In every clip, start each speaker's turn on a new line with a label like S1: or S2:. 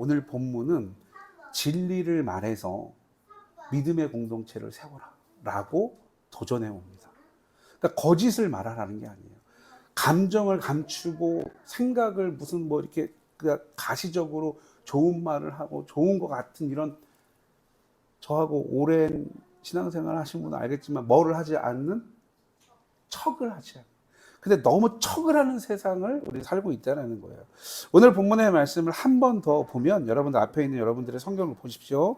S1: 오늘 본문은 진리를 말해서 믿음의 공동체를 세워라 라고 도전해 옵니다. 그러니까 거짓을 말하라는 게 아니에요. 감정을 감추고 생각을 무슨 뭐 이렇게 가시적으로 좋은 말을 하고 좋은 것 같은 이런, 저하고 오랜 신앙생활 하신 분은 알겠지만 뭐를 하지 않는, 척을 하지 않는, 근데 너무 척을 하는 세상을 우리 살고 있다는 거예요. 오늘 본문의 말씀을 한 번 더 보면, 여러분들 앞에 있는 여러분들의 성경을 보십시오.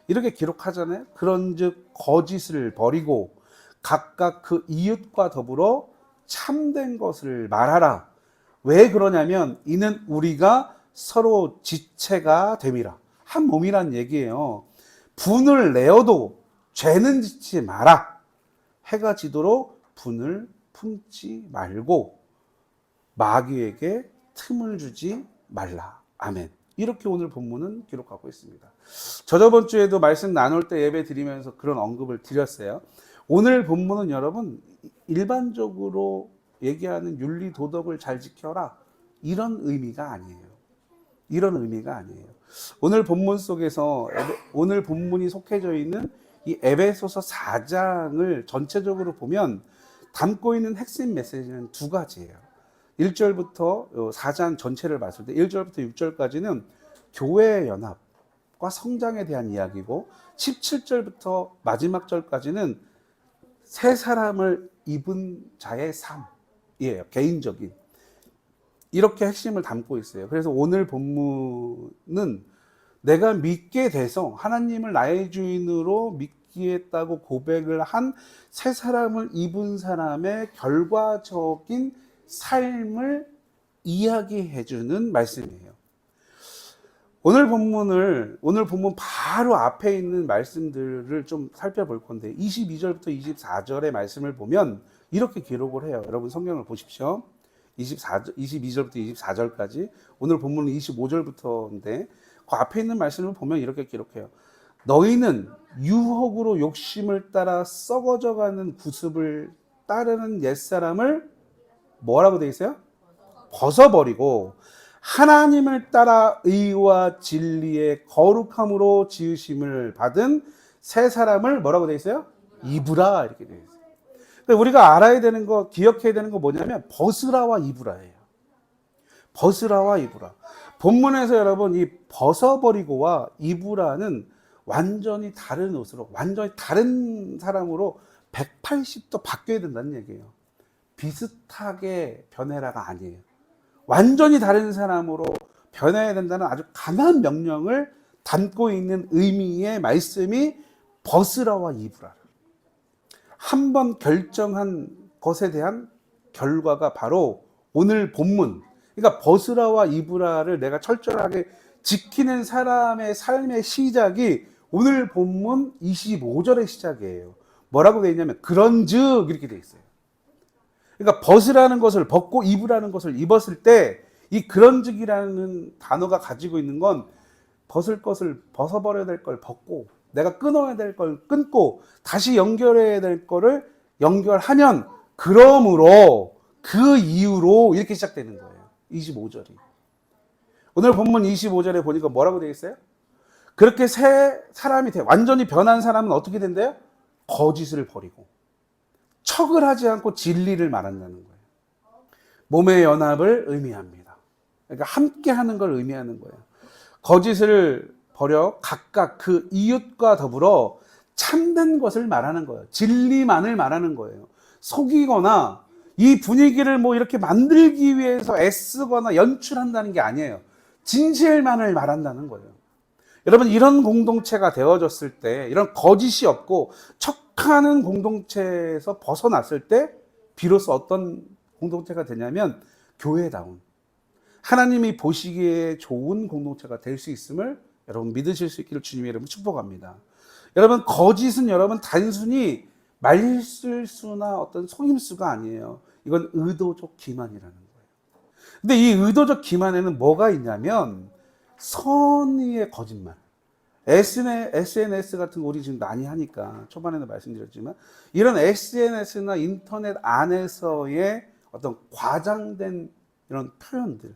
S1: 이렇게 기록하잖아요. 그런즉 거짓을 버리고 각각 그 이웃과 더불어 참된 것을 말하라. 왜 그러냐면 이는 우리가 서로 지체가 됨이라. 한 몸이란 얘기예요. 분을 내어도 죄는 짓지 마라. 해가 지도록 분을 품지 말고 마귀에게 틈을 주지 말라. 아멘. 이렇게 오늘 본문은 기록하고 있습니다. 저번 주에도 말씀 나눌 때 예배 드리면서 그런 언급을 드렸어요. 오늘 본문은 여러분 일반적으로 얘기하는 윤리 도덕을 잘 지켜라 이런 의미가 아니에요. 이런 의미가 아니에요. 오늘 본문 속에서 오늘 본문이 속해져 있는 이 에베소서 4장을 전체적으로 보면 담고 있는 핵심 메시지는 두 가지예요. 1절부터 4장 전체를 봤을 때 1절부터 6절까지는 교회의 연합과 성장에 대한 이야기고 17절부터 마지막 절까지는 새 사람을 입은 자의 삶이에요. 개인적인. 이렇게 핵심을 담고 있어요. 그래서 오늘 본문은 내가 믿게 돼서 하나님을 나의 주인으로 믿기했다고 고백을 한 새 사람을 입은 사람의 결과적인 삶을 이야기해 주는 말씀이에요. 오늘 본문 바로 앞에 있는 말씀들을 좀 살펴볼 건데 22절부터 24절의 말씀을 보면 이렇게 기록을 해요. 여러분 성경을 보십시오. 22절부터 24절까지, 오늘 본문은 25절부터인데 그 앞에 있는 말씀을 보면 이렇게 기록해요. 너희는 유혹으로 욕심을 따라 썩어져가는 구습을 따르는 옛사람을 뭐라고 돼 있어요? 벗어버리고 하나님을 따라 의와 진리의 거룩함으로 지으심을 받은 새 사람을 뭐라고 돼 있어요? 입으라 이렇게 돼 있어요. 우리가 알아야 되는 거, 기억해야 되는 거 뭐냐면 벗으라와 입으라예요. 벗으라와 입으라. 본문에서 여러분 이 벗어버리고와 입으라는 완전히 다른 옷으로, 완전히 다른 사람으로 180도 바뀌어야 된다는 얘기예요. 비슷하게 변해라가 아니에요. 완전히 다른 사람으로 변해야 된다는 아주 강한 명령을 담고 있는 의미의 말씀이 벗으라와 입으라. 한번 결정한 것에 대한 결과가 바로 오늘 본문, 그러니까 벗으라와 입으라를 내가 철저하게 지키는 사람의 삶의 시작이 오늘 본문 25절의 시작이에요. 뭐라고 되어 있냐면 그런즉 이렇게 되어 있어요. 그러니까 벗으라는 것을 벗고 입으라는 것을 입었을 때 이 그런즉이라는 단어가 가지고 있는 건 벗을 것을 벗어버려야 될 걸 벗고, 내가 끊어야 될 걸 끊고, 다시 연결해야 될 거를 연결하면, 그러므로 그 이유로 이렇게 시작되는 거예요. 25절이. 오늘 본문 25절에 보니까 뭐라고 되어 있어요? 그렇게 새 사람이 돼, 완전히 변한 사람은 어떻게 된대요? 거짓을 버리고 척을 하지 않고 진리를 말한다는 거예요. 몸의 연합을 의미합니다. 그러니까 함께 하는 걸 의미하는 거예요. 거짓을 버려 각각 그 이웃과 더불어 참된 것을 말하는 거예요. 진리만을 말하는 거예요. 속이거나 이 분위기를 뭐 이렇게 만들기 위해서 애쓰거나 연출한다는 게 아니에요. 진실만을 말한다는 거예요. 여러분 이런 공동체가 되어졌을 때, 이런 거짓이 없고 척하는 공동체에서 벗어났을 때 비로소 어떤 공동체가 되냐면 교회다운, 하나님이 보시기에 좋은 공동체가 될 수 있음을 여러분 믿으실 수 있기를 주님의 이름으로 축복합니다. 여러분 거짓은 여러분 단순히 말실수나 어떤 속임수가 아니에요. 이건 의도적 기만이라는 거예요. 근데 이 의도적 기만에는 뭐가 있냐면 선의의 거짓말. SNS 같은 거 우리 지금 많이 하니까 초반에도 말씀드렸지만 이런 SNS나 인터넷 안에서의 어떤 과장된 이런 표현들,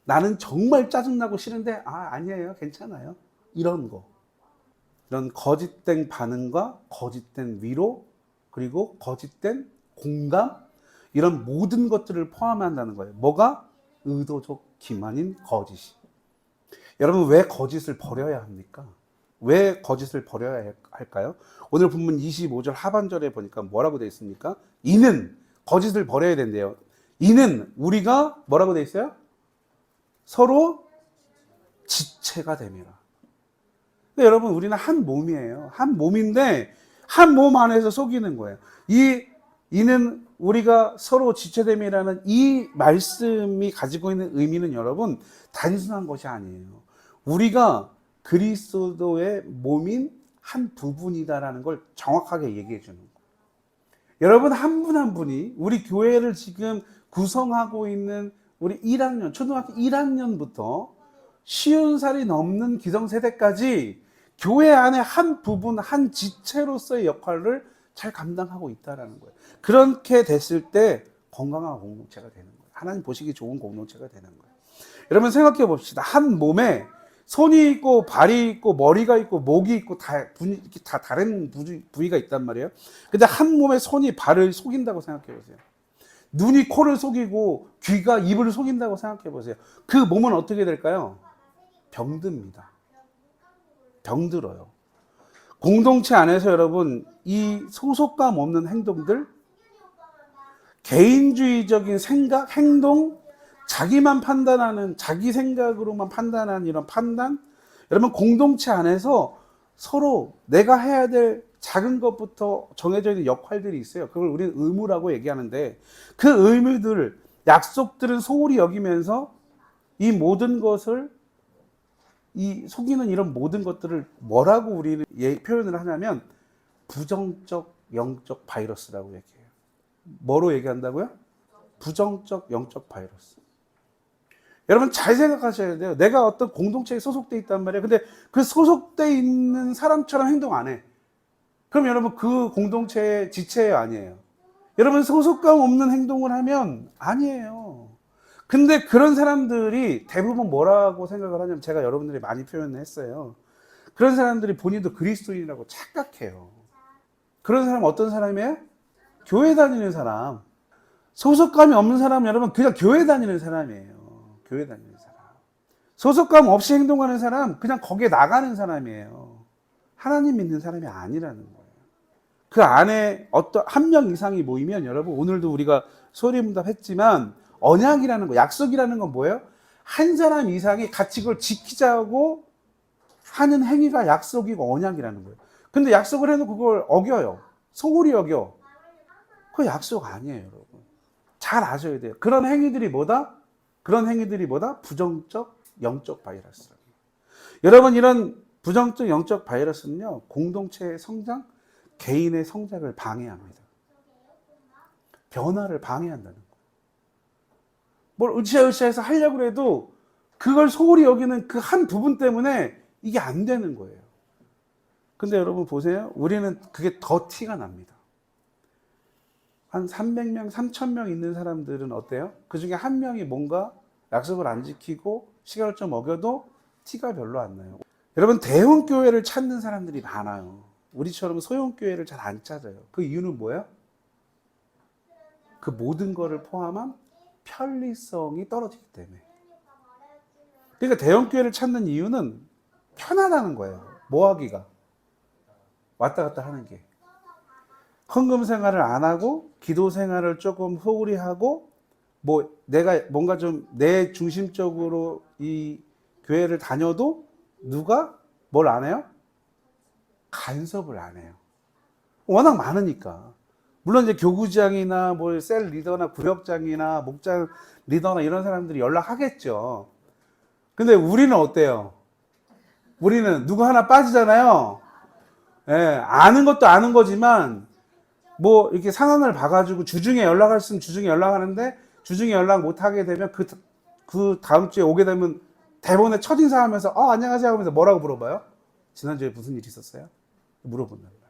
S1: 나는 정말 짜증나고 싫은데 아니에요, 괜찮아요. 이런 거. 이런 거짓된 반응과 거짓된 위로, 그리고 거짓된 공감, 이런 모든 것들을 포함한다는 거예요. 뭐가? 의도적 기만인 거짓이. 여러분, 왜 거짓을 버려야 합니까? 왜 거짓을 버려야 할까요? 오늘 본문 25절 하반절에 보니까 뭐라고 되어 있습니까? 이는 거짓을 버려야 된대요. 이는 우리가 뭐라고 되어 있어요? 서로 지체가 됨이라. 여러분, 우리는 한 몸이에요. 한 몸인데 한 몸 안에서 속이는 거예요. 이는 우리가 서로 지체됨이라는 이 말씀이 가지고 있는 의미는 여러분 단순한 것이 아니에요. 우리가 그리스도의 몸인 한 부분이다라는 걸 정확하게 얘기해 주는 거예요. 여러분, 한 분 한 분이 우리 교회를 지금 구성하고 있는 우리 1학년, 초등학교 1학년부터 50살이 넘는 기성세대까지 교회 안에 한 부분, 한 지체로서의 역할을 잘 감당하고 있다는 거예요. 그렇게 됐을 때 건강한 공동체가 되는 거예요. 하나님 보시기 좋은 공동체가 되는 거예요. 여러분, 생각해 봅시다. 한 몸에 손이 있고 발이 있고 머리가 있고 목이 있고 다 다른 부위가 있단 말이에요. 근데 한 몸에 손이 발을 속인다고 생각해 보세요. 눈이 코를 속이고 귀가 입을 속인다고 생각해 보세요. 그 몸은 어떻게 될까요? 병듭니다. 병들어요. 공동체 안에서 여러분, 이 소속감 없는 행동들, 개인주의적인 생각, 행동, 자기만 판단하는, 자기 생각으로만 판단하는 이런 판단, 여러분, 공동체 안에서 서로 내가 해야 될 작은 것부터 정해져 있는 역할들이 있어요. 그걸 우리는 의무라고 얘기하는데, 그 의무들, 약속들은 소홀히 여기면서 이 모든 것을, 이 속이는 이런 모든 것들을 뭐라고 우리는 표현을 하냐면 부정적 영적 바이러스라고 얘기해요. 뭐로 얘기한다고요? 부정적 영적 바이러스. 여러분, 잘 생각하셔야 돼요. 내가 어떤 공동체에 소속돼 있단 말이에요. 근데 그 소속돼 있는 사람처럼 행동 안 해. 그럼 여러분, 그 공동체의 지체예요, 아니에요? 여러분, 소속감 없는 행동을 하면 아니에요. 근데 그런 사람들이 대부분 뭐라고 생각을 하냐면, 제가 여러분들이 많이 표현을 했어요. 그런 사람들이 본인도 그리스도인이라고 착각해요. 그런 사람은 어떤 사람이에요? 교회 다니는 사람. 소속감이 없는 사람은 여러분 그냥 교회 다니는 사람이에요. 교회 다니는 사람. 소속감 없이 행동하는 사람, 그냥 거기에 나가는 사람이에요. 하나님 믿는 사람이 아니라는 거예요. 그 안에 어떤 한 명 이상이 모이면 여러분, 오늘도 우리가 소리문답했지만 언약이라는 거, 약속이라는 건 뭐예요? 한 사람 이상이 같이 그걸 지키자고 하는 행위가 약속이고 언약이라는 거예요. 근데 약속을 해놓고 그걸 어겨요. 소홀히 어겨. 그거 약속 아니에요, 여러분. 잘 아셔야 돼요. 그런 행위들이 뭐다? 그런 행위들이 뭐다? 부정적 영적 바이러스. 여러분, 이런 부정적 영적 바이러스는요, 공동체의 성장, 개인의 성장을 방해합니다. 변화를 방해한다는 거예요. 뭘 으쌰으쌰해서 하려고 해도 그걸 소홀히 여기는 그 한 부분 때문에 이게 안 되는 거예요. 근데 여러분 보세요. 우리는 그게 더 티가 납니다. 한 300명, 3000명 있는 사람들은 어때요? 그 중에 한 명이 뭔가 약속을 안 지키고 시간을 좀 어겨도 티가 별로 안 나요. 여러분, 대형 교회를 찾는 사람들이 많아요. 우리처럼 소형 교회를 잘 안 찾아요. 그 이유는 뭐예요? 그 모든 거를 포함한 편리성이 떨어지기 때문에. 그러니까 대형 교회를 찾는 이유는 편하다는 거예요. 뭐 하기가? 왔다 갔다 하는 게. 헌금 생활을 안 하고 기도 생활을 조금 소홀히 하고 뭐 내가 뭔가 좀 내 중심적으로 이 교회를 다녀도 누가 뭘 안 해요? 간섭을 안 해요. 워낙 많으니까. 물론 이제 교구장이나 뭐 셀 리더나 구역장이나 목장 리더나 이런 사람들이 연락하겠죠. 근데 우리는 어때요? 우리는 누구 하나 빠지잖아요. 예, 아는 것도 아는 거지만 뭐 이렇게 상황을 봐가지고 주중에 연락할 수 있으면 주중에 연락하는데 주중에 연락 못 하게 되면 그 다음 주에 오게 되면 대본에 첫인사 하면서 안녕하세요 하면서 뭐라고 물어봐요? 지난주에 무슨 일 있었어요? 물어본단 말이에요.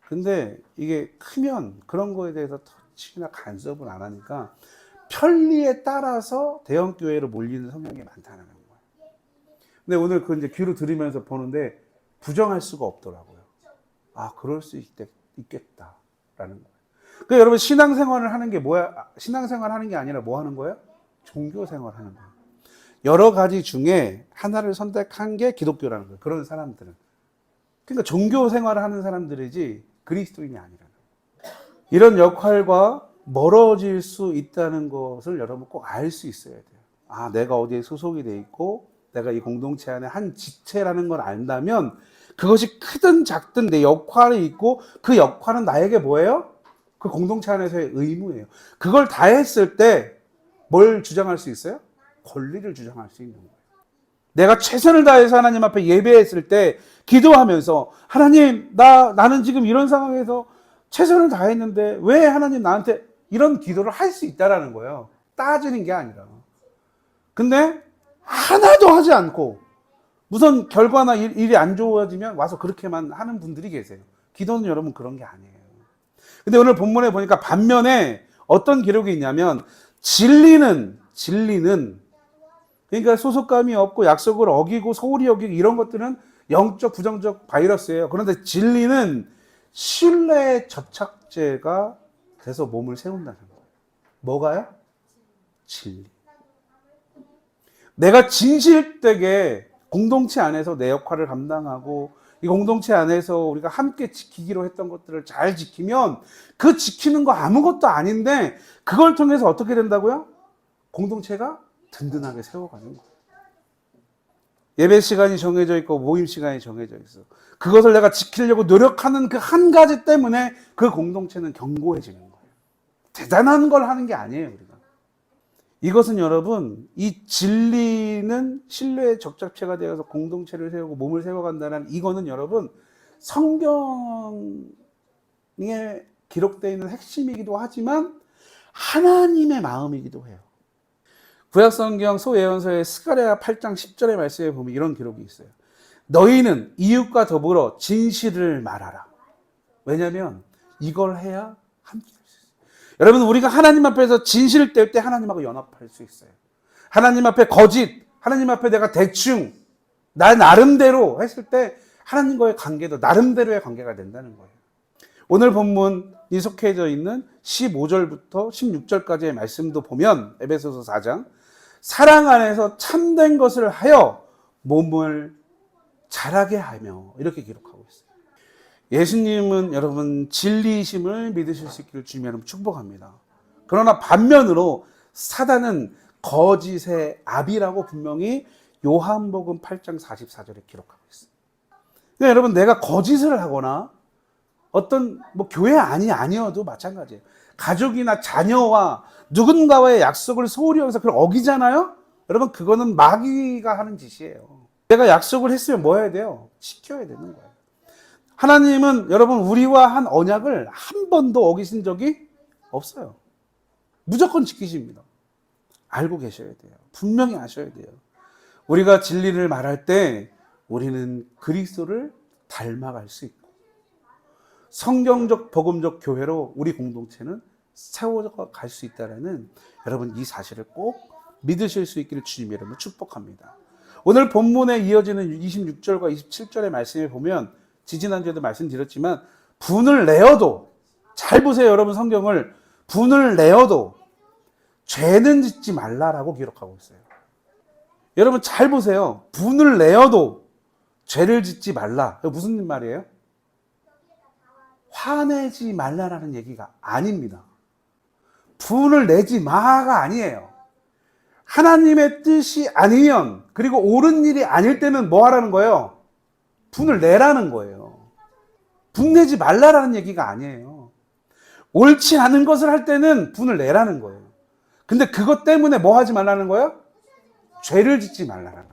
S1: 근데 이게 크면 그런 거에 대해서 터치나 간섭을 안 하니까 편리에 따라서 대형교회로 몰리는 성향이 많다는 거예요. 근데 오늘 그 이제 귀로 들으면서 보는데 부정할 수가 없더라고요. 아, 그럴 수 있겠다라는 거예요. 그러니까 여러분 신앙생활을 하는 게 뭐야? 신앙생활 하는 게 아니라 뭐 하는 거예요? 종교생활 하는 거예요. 여러 가지 중에 하나를 선택한 게 기독교라는 거예요. 그런 사람들은. 그러니까 종교생활을 하는 사람들이지 그리스도인이 아니라는 거예요. 이런 역할과 멀어질 수 있다는 것을 여러분 꼭 알 수 있어야 돼요. 아, 내가 어디에 소속이 돼 있고 내가 이 공동체 안에 한 지체라는 걸 안다면 그것이 크든 작든 내 역할이 있고 그 역할은 나에게 뭐예요? 그 공동체 안에서의 의무예요. 그걸 다 했을 때 뭘 주장할 수 있어요? 권리를 주장할 수 있는 거예요. 내가 최선을 다해서 하나님 앞에 예배했을 때 기도하면서 하나님 나는 지금 이런 상황에서 최선을 다했는데 왜 하나님 나한테 이런 기도를 할 수 있다라는 거예요. 따지는 게 아니라. 근데 하나도 하지 않고 무슨 결과나 일이 안 좋아지면 와서 그렇게만 하는 분들이 계세요. 기도는 여러분 그런 게 아니에요. 근데 오늘 본문에 보니까 반면에 어떤 기록이 있냐면 진리는 그러니까 소속감이 없고 약속을 어기고 소홀히 여기고 이런 것들은 영적 부정적 바이러스예요. 그런데 진리는 신뢰의 접착제가 돼서 몸을 세운다는 거예요. 뭐가요? 진리. 내가 진실되게 공동체 안에서 내 역할을 감당하고 이 공동체 안에서 우리가 함께 지키기로 했던 것들을 잘 지키면 그 지키는 거 아무것도 아닌데 그걸 통해서 어떻게 된다고요? 공동체가 든든하게 세워가는 거예요. 예배 시간이 정해져 있고 모임 시간이 정해져 있어. 그것을 내가 지키려고 노력하는 그 한 가지 때문에 그 공동체는 견고해지는 거예요. 대단한 걸 하는 게 아니에요, 우리가. 이것은 여러분, 이 진리는 신뢰의 적잡체가 되어서 공동체를 세우고 몸을 세워간다는 이거는 여러분, 성경에 기록되어 있는 핵심이기도 하지만 하나님의 마음이기도 해요. 구약성경 소예언서의 스가랴 8장 10절의 말씀에 보면 이런 기록이 있어요. 너희는 이웃과 더불어 진실을 말하라. 왜냐하면 이걸 해야 함께 할 수 있어요. 여러분 우리가 하나님 앞에서 진실을 뗄 때 하나님하고 연합할 수 있어요. 하나님 앞에 거짓, 하나님 앞에 내가 대충 나 나름대로 했을 때 하나님과의 관계도 나름대로의 관계가 된다는 거예요. 오늘 본문이 속해져 있는 15절부터 16절까지의 말씀도 보면 에베소서 4장 사랑 안에서 참된 것을 하여 몸을 자라게 하며 이렇게 기록하고 있어요. 예수님은 여러분 진리심을 믿으실 수 있기를 주님 여러분 축복합니다. 그러나 반면으로 사단은 거짓의 압이라고 분명히 요한복음 8장 44절에 기록하고 있어요. 그러니까 여러분 내가 거짓을 하거나 어떤 교회 아니어도 마찬가지예요. 가족이나 자녀와 누군가와의 약속을 소홀히 여기서 그걸 어기잖아요. 여러분 그거는 마귀가 하는 짓이에요. 내가 약속을 했으면 뭐 해야 돼요? 지켜야 되는 거예요. 하나님은 여러분 우리와 한 언약을 한 번도 어기신 적이 없어요. 무조건 지키십니다. 알고 계셔야 돼요. 분명히 아셔야 돼요. 우리가 진리를 말할 때 우리는 그리스도를 닮아갈 수 있고 성경적 복음적 교회로 우리 공동체는 세워져 갈 수 있다는 여러분 이 사실을 꼭 믿으실 수 있기를 주님 여러분 축복합니다. 오늘 본문에 이어지는 26절과 27절의 말씀에 보면 지지난주에도 말씀드렸지만 분을 내어도 잘 보세요 여러분 성경을 분을 내어도 죄는 짓지 말라라고 기록하고 있어요. 여러분 잘 보세요. 분을 내어도 죄를 짓지 말라. 무슨 말이에요? 화내지 말라라는 얘기가 아닙니다. 분을 내지 마가 아니에요. 하나님의 뜻이 아니면 그리고 옳은 일이 아닐 때는 뭐 하라는 거예요? 분을 내라는 거예요. 분내지 말라라는 얘기가 아니에요. 옳지 않은 것을 할 때는 분을 내라는 거예요. 근데 그것 때문에 뭐 하지 말라는 거예요? 죄를 짓지 말라는 거예요.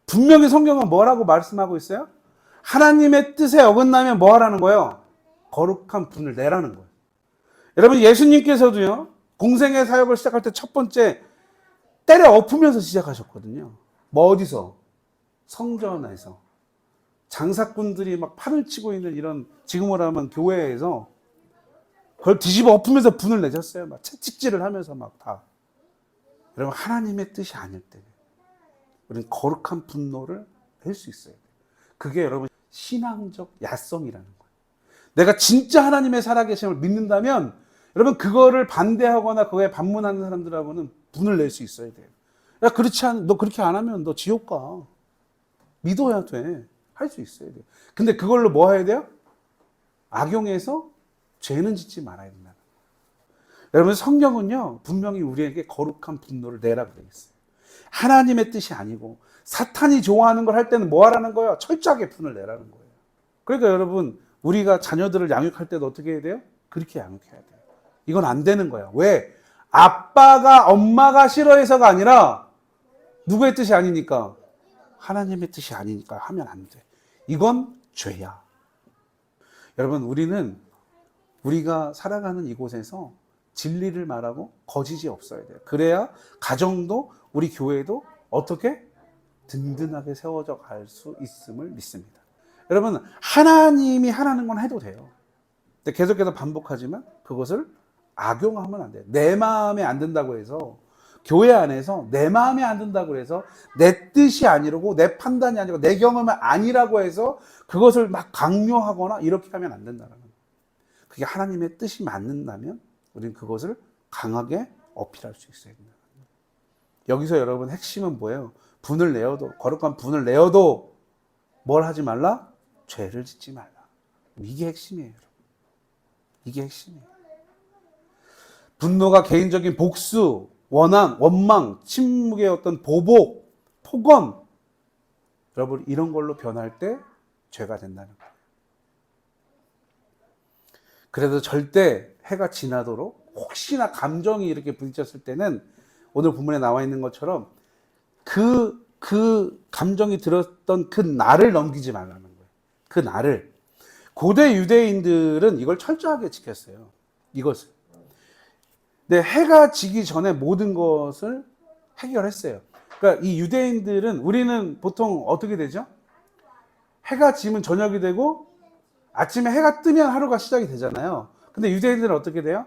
S1: 분명히 성경은 뭐라고 말씀하고 있어요? 하나님의 뜻에 어긋나면 뭐 하라는 거예요? 거룩한 분을 내라는 거예요. 여러분 예수님께서도요 공생의 사역을 시작할 때 첫 번째 때려 엎으면서 시작하셨거든요. 뭐 어디서? 성전에서 장사꾼들이 막 판을 치고 있는 이런 지금으로 하면 교회에서 그걸 뒤집어 엎으면서 분을 내셨어요. 막 채찍질을 하면서 막 다. 여러분, 하나님의 뜻이 아닐 때 우리는 거룩한 분노를 낼 수 있어야 돼요. 그게 여러분 신앙적 야성이라는 거예요. 내가 진짜 하나님의 살아계심을 믿는다면 여러분 그거를 반대하거나 그거에 반문하는 사람들하고는 분을 낼 수 있어야 돼요. 야, 너 그렇게 안 하면 너 지옥 가. 믿어야 돼. 할 수 있어야 돼요. 근데 그걸로 뭐 해야 돼요? 악용해서 죄는 짓지 말아야 된다. 여러분, 성경은요 분명히 우리에게 거룩한 분노를 내라고 되어 있어요. 하나님의 뜻이 아니고 사탄이 좋아하는 걸 할 때는 뭐 하라는 거예요? 철저하게 분을 내라는 거예요. 그러니까 여러분, 우리가 자녀들을 양육할 때도 어떻게 해야 돼요? 그렇게 양육해야 돼요. 이건 안 되는 거야. 왜? 아빠가 엄마가 싫어해서가 아니라 누구의 뜻이 아니니까? 하나님의 뜻이 아니니까 하면 안 돼. 이건 죄야. 여러분, 우리가 살아가는 이곳에서 진리를 말하고 거짓이 없어야 돼요. 그래야 가정도 우리 교회도 어떻게 든든하게 세워져 갈 수 있음을 믿습니다. 여러분, 하나님이 하라는 건 해도 돼요. 근데 계속해서 반복하지만 그것을 악용하면 안 돼요. 내 마음에 안 든다고 해서, 교회 안에서 내 마음에 안 든다고 해서, 내 뜻이 아니라고, 내 판단이 아니고 내 경험이 아니라고 해서 그것을 막 강요하거나 이렇게 하면 안 된다는 거예요. 그게 하나님의 뜻이 맞는다면 우리는 그것을 강하게 어필할 수 있어야 된다. 여기서 여러분 핵심은 뭐예요? 분을 내어도, 거룩한 분을 내어도 뭘 하지 말라? 죄를 짓지 말라. 이게 핵심이에요, 여러분. 이게 핵심이에요. 분노가 개인적인 복수, 원한, 원망, 침묵의 어떤 보복, 폭언, 여러분 이런 걸로 변할 때 죄가 된다는 거예요. 그래도 절대 해가 지나도록 혹시나 감정이 이렇게 부딪혔을 때는 오늘 본문에 나와 있는 것처럼 그 감정이 들었던 그 날을 넘기지 말라는 거예요. 그 날을. 고대 유대인들은 이걸 철저하게 지켰어요. 이것을. 근데 해가 지기 전에 모든 것을 해결했어요. 그러니까 이 유대인들은, 우리는 보통 어떻게 되죠? 해가 지면 저녁이 되고 아침에 해가 뜨면 하루가 시작이 되잖아요. 근데 유대인들은 어떻게 돼요?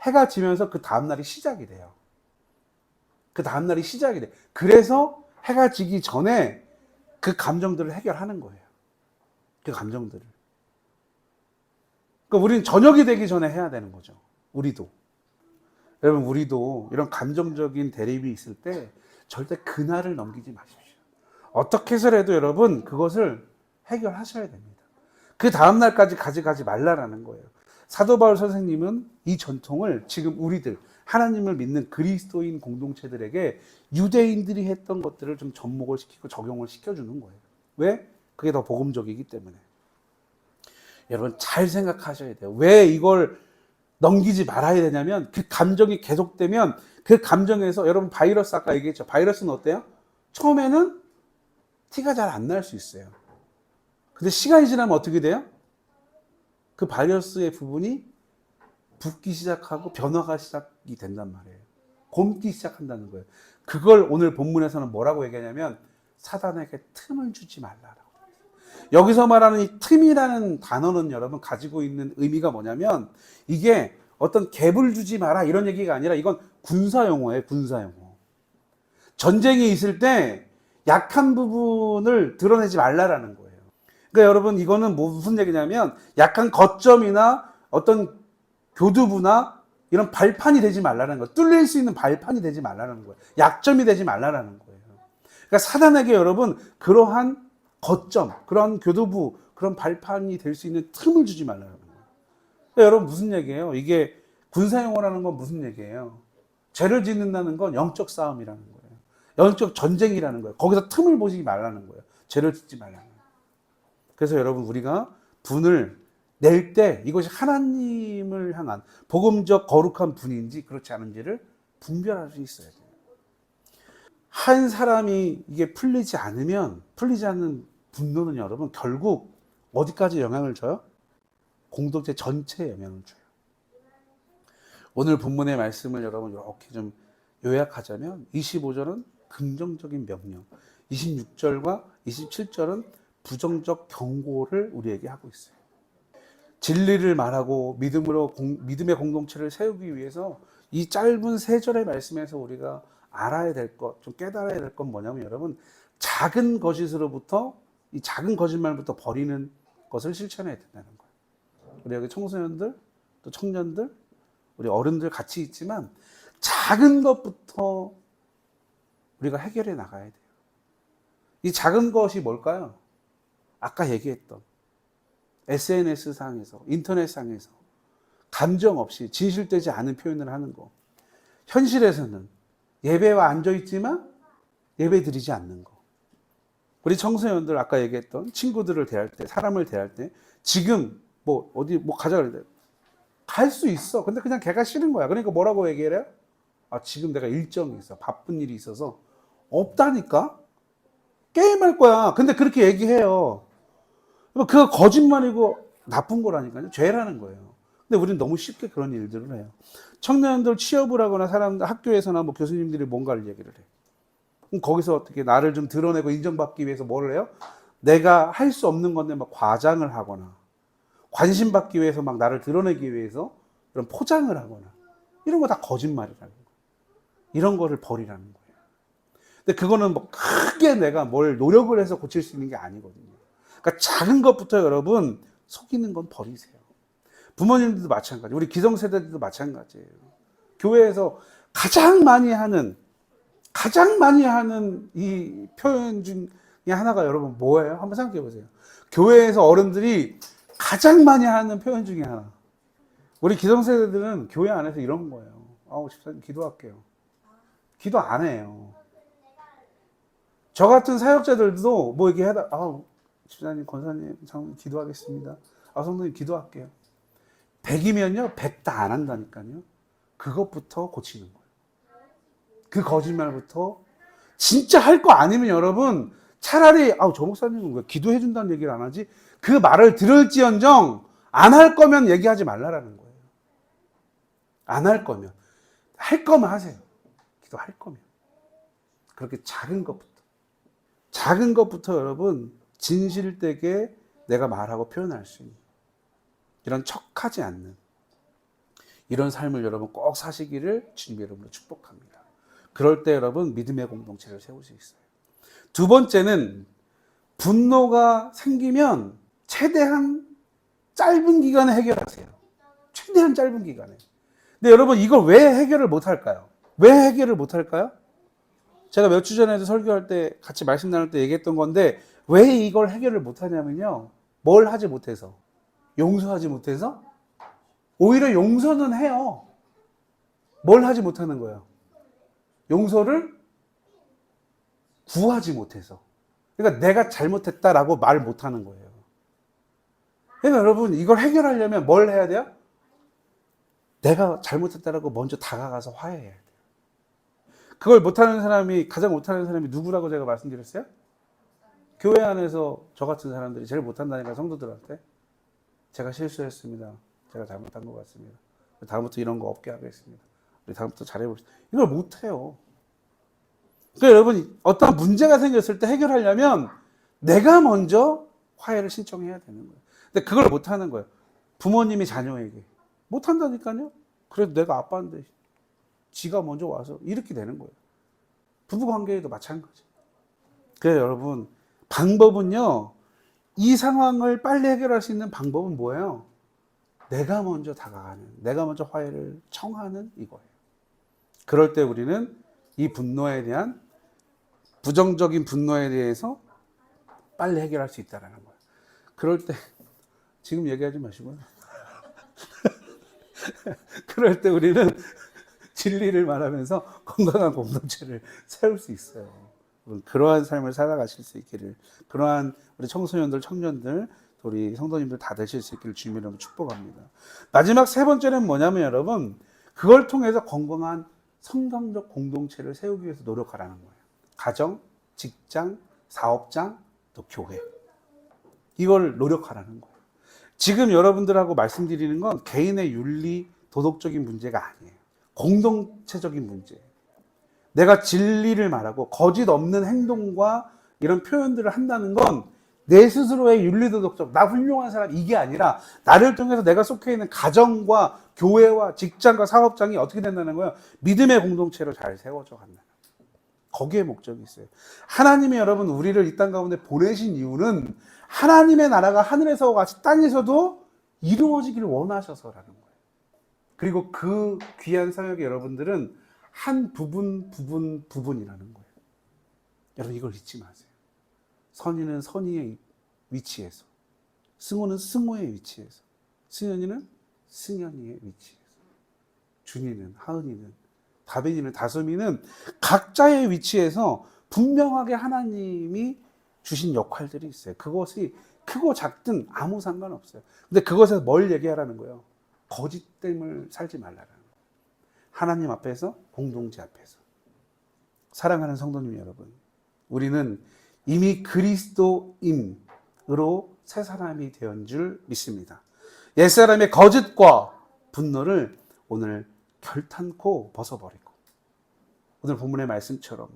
S1: 해가 지면서 그 다음날이 시작이 돼요. 그 다음날이 시작이 돼. 그래서 해가 지기 전에 그 감정들을 해결하는 거예요. 그 감정들을. 그러니까 우리는 저녁이 되기 전에 해야 되는 거죠. 우리도. 여러분, 우리도 이런 감정적인 대립이 있을 때 절대 그날을 넘기지 마십시오. 어떻게 해서라도 여러분 그것을 해결하셔야 됩니다. 그 다음날까지 가져가지 말라라는 거예요. 사도 바울 선생님은 이 전통을 지금 우리들, 하나님을 믿는 그리스도인 공동체들에게 유대인들이 했던 것들을 좀 접목을 시키고 적용을 시켜주는 거예요. 왜? 그게 더 복음적이기 때문에. 여러분 잘 생각하셔야 돼요. 왜 이걸 넘기지 말아야 되냐면, 그 감정이 계속되면 그 감정에서, 여러분 바이러스 아까 얘기했죠. 바이러스는 어때요? 처음에는 티가 잘 안 날 수 있어요. 근데 시간이 지나면 어떻게 돼요? 그 바이러스의 부분이 붓기 시작하고 변화가 시작이 된단 말이에요. 곪기 시작한다는 거예요. 그걸 오늘 본문에서는 뭐라고 얘기하냐면 사단에게 틈을 주지 말라라고. 여기서 말하는 이 틈이라는 단어는 여러분 가지고 있는 의미가 뭐냐면, 이게 어떤 갭을 주지 마라 이런 얘기가 아니라 이건 군사용어예요. 군사용어. 전쟁이 있을 때 약한 부분을 드러내지 말라라는 거예요. 그러니까 여러분 이거는 무슨 얘기냐면, 약한 거점이나 어떤 교두부나 이런 발판이 되지 말라는 거예요. 뚫릴 수 있는 발판이 되지 말라는 거예요. 약점이 되지 말라는 거예요. 그러니까 사단에게 여러분 그러한 거점, 그런 교두부, 그런 발판이 될 수 있는 틈을 주지 말라는 거예요. 그러니까 여러분 무슨 얘기예요? 이게 군사용어라는 건 무슨 얘기예요? 죄를 짓는다는 건 영적 싸움이라는 거예요. 영적 전쟁이라는 거예요. 거기서 틈을 보지 말라는 거예요. 죄를 짓지 말라는 거예요. 그래서 여러분 우리가 분을 낼 때 이것이 하나님을 향한 복음적 거룩한 분인지 그렇지 않은지를 분별할 수 있어야 돼요. 한 사람이 이게 풀리지 않는 분노는 여러분 결국 어디까지 영향을 줘요? 공동체 전체에 영향을 줘요. 오늘 본문의 말씀을 여러분 이렇게 좀 요약하자면, 25절은 긍정적인 명령, 26절과 27절은 부정적 경고를 우리에게 하고 있어요. 진리를 말하고 믿음의 공동체를 세우기 위해서 이 짧은 세 절의 말씀에서 우리가 알아야 될 것, 좀 깨달아야 될 건 뭐냐면 여러분, 작은 거짓으로부터 이 작은 거짓말부터 버리는 것을 실천해야 된다는 거예요. 우리 여기 청소년들, 또 청년들, 우리 어른들 같이 있지만 작은 것부터 우리가 해결해 나가야 돼요. 이 작은 것이 뭘까요? 아까 얘기했던 SNS 상에서, 인터넷 상에서 감정 없이 진실되지 않은 표현을 하는 거. 현실에서는 예배와 앉아있지만 예배 드리지 않는 거. 우리 청소년들 아까 얘기했던 친구들을 대할 때, 사람을 대할 때 지금 뭐 어디 뭐 가자 그래. 갈 수 있어. 근데 그냥 걔가 싫은 거야. 그러니까 뭐라고 얘기를 해요? 아, 지금 내가 일정이 있어. 바쁜 일이 있어서 없다니까? 게임할 거야. 근데 그렇게 얘기해요. 그거 거짓말이고 나쁜 거라니까요. 죄라는 거예요. 근데 우리는 너무 쉽게 그런 일들을 해요. 청년들 취업을 하거나 사람들 학교에서나 뭐 교수님들이 뭔가를 얘기를 해. 그럼 거기서 어떻게 나를 좀 드러내고 인정받기 위해서 뭐를 해요? 내가 할 수 없는 건데 막 과장을 하거나 관심 받기 위해서 막 나를 드러내기 위해서 그런 포장을 하거나 이런 거 다 거짓말이라는 거예요. 이런 거를 버리라는 거예요. 근데 그거는 뭐 크게 내가 뭘 노력을 해서 고칠 수 있는 게 아니거든요. 그러니까 작은 것부터 여러분 속이는 건 버리세요. 부모님들도 마찬가지, 우리 기성세대들도 마찬가지예요. 교회에서 가장 많이 하는 이 표현 중에 하나가 여러분 뭐예요? 한번 생각해 보세요. 교회에서 어른들이 가장 많이 하는 표현 중에 하나. 우리 기성세대들은 교회 안에서 이런 거예요. 아우, 집사님 기도할게요. 기도 안 해요. 저 같은 사역자들도 뭐 이렇게 하다, 아우, 집사님, 권사님, 참 기도하겠습니다. 아, 성도님 기도할게요. 100이면요, 100 다 안 한다니까요. 그것부터 고치는 거예요. 그 거짓말부터. 진짜 할 거 아니면 여러분, 차라리, 아우, 저 목사님은 왜 기도해 준다는 얘기를 안 하지? 그 말을 들을지언정, 안 할 거면 얘기하지 말라라는 거예요. 안 할 거면. 할 거면 하세요. 기도할 거면. 그렇게 작은 것부터 여러분, 진실되게 내가 말하고 표현할 수 있는 이런 척하지 않는 이런 삶을 여러분 꼭 사시기를 주님의 이름으로 축복합니다. 그럴 때 여러분 믿음의 공동체를 세울 수 있어요. 두 번째는 분노가 생기면 최대한 짧은 기간에 해결하세요. 최대한 짧은 기간에. 근데 여러분 이걸 왜 해결을 못 할까요? 왜 해결을 못 할까요? 제가 몇 주 전에도 설교할 때 같이 말씀 나눌 때 얘기했던 건데 왜 이걸 해결을 못 하냐면요. 뭘 하지 못해서. 용서하지 못해서? 오히려 용서는 해요. 뭘 하지 못하는 거예요? 용서를 구하지 못해서. 그러니까 내가 잘못했다라고 말 못하는 거예요. 그러니까 여러분 이걸 해결하려면 뭘 해야 돼요? 내가 잘못했다라고 먼저 다가가서 화해해야 돼요. 그걸 못하는 사람이, 가장 못하는 사람이 누구라고 제가 말씀드렸어요? 교회 안에서 저 같은 사람들이 제일 못한다니까, 성도들한테. 제가 실수했습니다. 제가 잘못한 것 같습니다. 다음부터 이런 거 없게 하겠습니다. 우리 다음부터 잘해봅시다. 이걸 못해요. 그러니까 여러분, 어떤 문제가 생겼을 때 해결하려면 내가 먼저 화해를 신청해야 되는 거예요. 근데 그걸 못하는 거예요. 부모님이 자녀에게. 못한다니까요? 그래도 내가 아빠인데 지가 먼저 와서 이렇게 되는 거예요. 부부관계에도 마찬가지. 그래서 여러분, 방법은요, 이 상황을 빨리 해결할 수 있는 방법은 뭐예요? 내가 먼저 다가가는, 내가 먼저 화해를 청하는 이거예요. 그럴 때 우리는 이 분노에 대한, 부정적인 분노에 대해서 빨리 해결할 수 있다는 거예요. 그럴 때, 지금 얘기하지 마시고요. 그럴 때 우리는 진리를 말하면서 건강한 공동체를 세울 수 있어요. 그러한 삶을 살아가실 수 있기를, 그러한 우리 청소년들, 청년들, 우리 성도님들 다 되실 수 있기를 주님의 이름으로 축복합니다. 마지막 세 번째는 뭐냐면 여러분, 그걸 통해서 건강한 성경적 공동체를 세우기 위해서 노력하라는 거예요. 가정, 직장, 사업장, 또 교회. 이걸 노력하라는 거예요. 지금 여러분들하고 말씀드리는 건 개인의 윤리, 도덕적인 문제가 아니에요. 공동체적인 문제예요. 내가 진리를 말하고 거짓 없는 행동과 이런 표현들을 한다는 건 내 스스로의 윤리도덕적, 나 훌륭한 사람, 이게 아니라 나를 통해서 내가 속해 있는 가정과 교회와 직장과 사업장이 어떻게 된다는 거예요? 믿음의 공동체로 잘 세워져 간다. 거기에 목적이 있어요. 하나님이 여러분 우리를 이 땅 가운데 보내신 이유는 하나님의 나라가 하늘에서 같이 땅에서도 이루어지기를 원하셔서라는 거예요. 그리고 그 귀한 사역에 여러분들은 한 부분이라는 거예요. 여러분 이걸 잊지 마세요. 선의는 선의의 위치에서, 승호는 승호의 위치에서, 승현이는 승현이의 위치에서, 준이는, 하은이는, 다빈이는, 다솜이는 각자의 위치에서 분명하게 하나님이 주신 역할들이 있어요. 그것이 크고 작든 아무 상관없어요. 근데 그것에서 뭘 얘기하라는 거예요? 거짓됨을 살지 말라는 거예요. 하나님 앞에서, 공동체 앞에서. 사랑하는 성도님 여러분, 우리는 이미 그리스도인으로 새 사람이 되었는 줄 믿습니다. 옛사람의 거짓과 분노를 오늘 결탄코 벗어버리고, 오늘 본문의 말씀처럼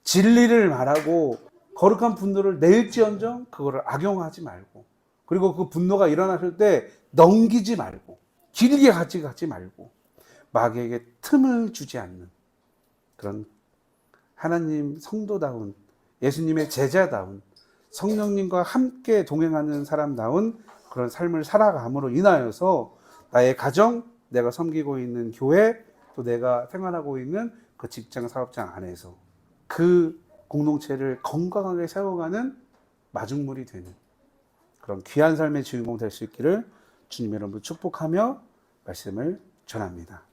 S1: 진리를 말하고 거룩한 분노를 내일지언정 그거를 악용하지 말고, 그리고 그 분노가 일어났을 때 넘기지 말고, 길게 가지 말고, 마귀에게 틈을 주지 않는 그런 하나님 성도다운, 예수님의 제자다운, 성령님과 함께 동행하는 사람다운 그런 삶을 살아감으로 인하여서 나의 가정, 내가 섬기고 있는 교회, 또 내가 생활하고 있는 그 직장, 사업장 안에서 그 공동체를 건강하게 세워가는 마중물이 되는 그런 귀한 삶의 주인공 될 수 있기를 주님 여러분 축복하며 말씀을 전합니다.